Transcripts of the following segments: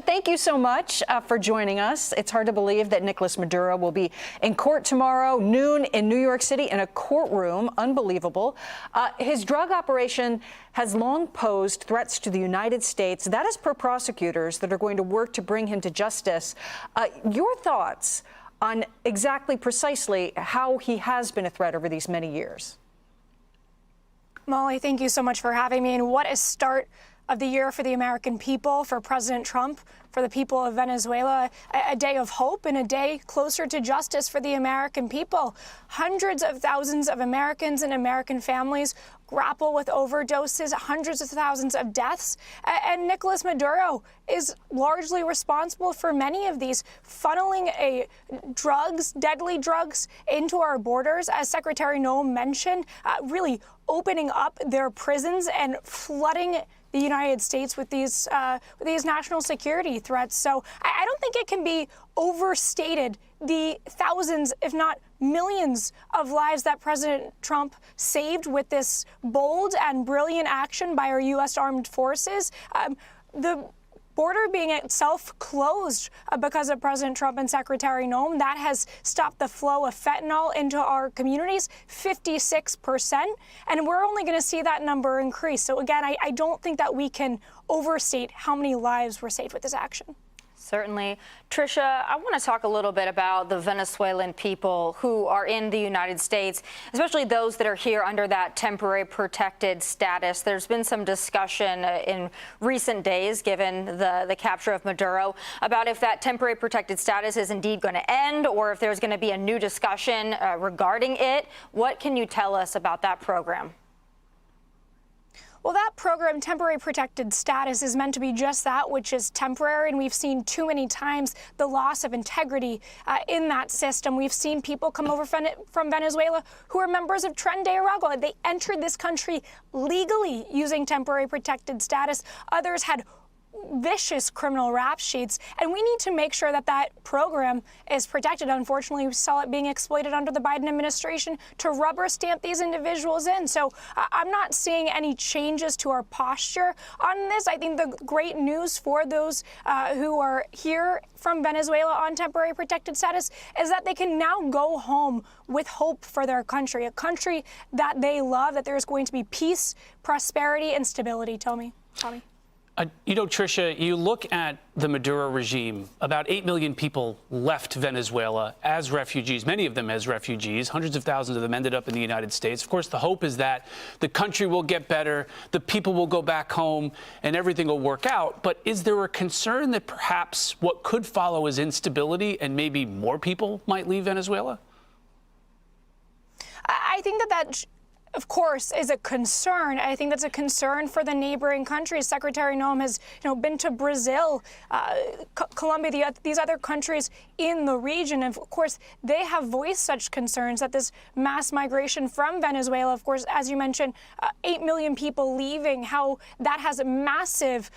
Thank you so much for joining us. It's hard to believe that Nicolas Maduro will be in court tomorrow, noon in New York City in a courtroom. Unbelievable. His drug operation has long posed threats to the United States. That is per prosecutors that are going to work to bring him to justice. Your thoughts on exactly precisely how he has been a threat over these many years? Molly, thank you so much for having me. And what a start of the year for the American people, for President Trump, for the people of Venezuela, a day of hope and a day closer to justice for the American people. Hundreds of thousands of Americans and American families grapple with overdoses, hundreds of thousands of deaths, and Nicolas Maduro is largely responsible for many of these, funneling deadly drugs into our borders, as Secretary Noem mentioned, really opening up their prisons and flooding the United States with these national security threats. So I don't think it can be overstated the thousands, if not millions, of lives that President Trump saved with this bold and brilliant action by our U.S. armed forces. The border being itself closed because of President Trump and Secretary Noem, that has stopped the flow of fentanyl into our communities 56%, and we're only going to see that number increase. So again, I don't think that we can overstate how many lives were saved with this action. Certainly. Tricia, I want to talk a little bit about the Venezuelan people who are in the United States, especially those that are here under that temporary protected status. There's been some discussion in recent days, given the capture of Maduro, about if that temporary protected status is indeed going to end or if there's going to be a new discussion regarding it. What can you tell us about that program? Well, that program, temporary protected status, is meant to be just that, which is temporary. And we've seen too many times the loss of integrity in that system. We've seen people come over from Venezuela who are members of Tren de Aragua. They entered this country legally using temporary protected status. Others had vicious criminal rap sheets, and we need to make sure that that program is protected. Unfortunately, we saw it being exploited under the Biden administration to rubber stamp these individuals in. So I'm not seeing any changes to our posture on this. I think the great news for those who are here from Venezuela on temporary protected status is that they can now go home with hope for their country, a country that they love, that there's going to be peace, prosperity, and stability. Tommy. You know, Tricia, you look at the Maduro regime, about 8 million people left Venezuela as refugees, many of them as refugees. Hundreds of thousands of them ended up in the United States. Of course, the hope is that the country will get better, the people will go back home, and everything will work out. But is there a concern that perhaps what could follow is instability and maybe more people might leave Venezuela? I think that of course, is a concern. I think that's a concern for the neighboring countries. Secretary Noem has, been to Brazil, Colombia, these other countries in the region. And of course, they have voiced such concerns that this mass migration from Venezuela, of course, as you mentioned, 8 million people leaving, how that has massive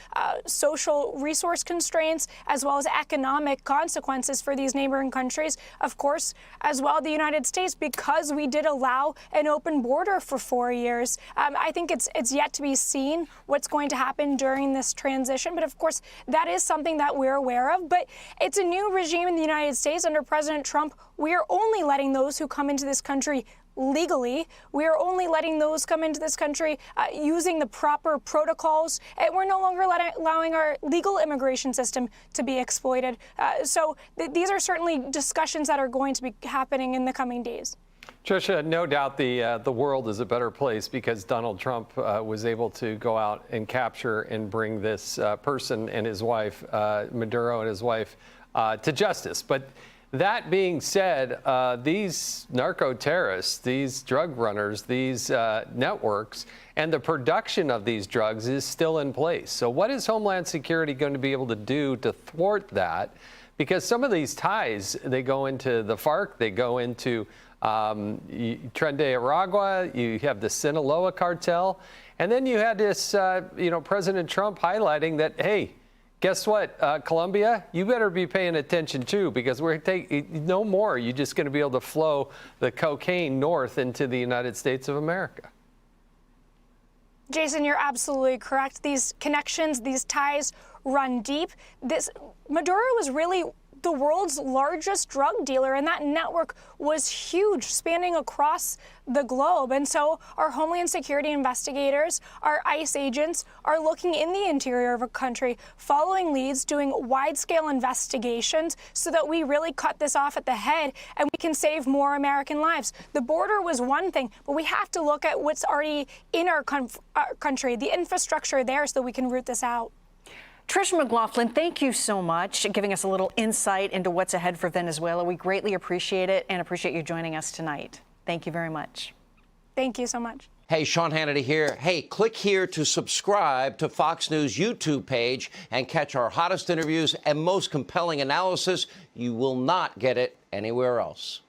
social resource constraints as well as economic consequences for these neighboring countries. Of course, as well, the United States, because we did allow an open border for 4 years. I think it's yet to be seen what's going to happen during this transition. But of course, that is something that we're aware of. But it's a new regime in the United States under President Trump. We are only letting those who come into this country legally. We are only letting those come into this country using the proper protocols. And we're no longer allowing our legal immigration system to be exploited. So these are certainly discussions that are going to be happening in the coming days. Tricia, no doubt the world is a better place because Donald Trump was able to go out and capture and bring this person and his wife, Maduro and his wife, to justice. But that being said, these narco-terrorists, these drug runners, these networks, and the production of these drugs is still in place. So what is Homeland Security going to be able to do to thwart that? Because some of these ties, they go into the FARC, they go into Tren de Aragua, you have the Sinaloa cartel, and then you had this, President Trump highlighting that, hey, guess what, Colombia, you better be paying attention too, because we're taking no more. You're just going to be able to flow the cocaine north into the United States of America. Jason, you're absolutely correct. These connections, these ties run deep. Maduro was really the world's largest drug dealer, and that network was huge, spanning across the globe. And so our Homeland Security investigators, our ICE agents are looking in the interior of a country, following leads, doing wide-scale investigations so that we really cut this off at the head and we can save more American lives. The border was one thing, but we have to look at what's already in our country, the infrastructure there, so that we can root this out. Tricia McLaughlin, thank you so much, giving us a little insight into what's ahead for Venezuela. We greatly appreciate it and appreciate you joining us tonight. Thank you very much. Thank you so much. Hey, Sean Hannity here. Hey, click here to subscribe to Fox News YouTube page and catch our hottest interviews and most compelling analysis. You will not get it anywhere else.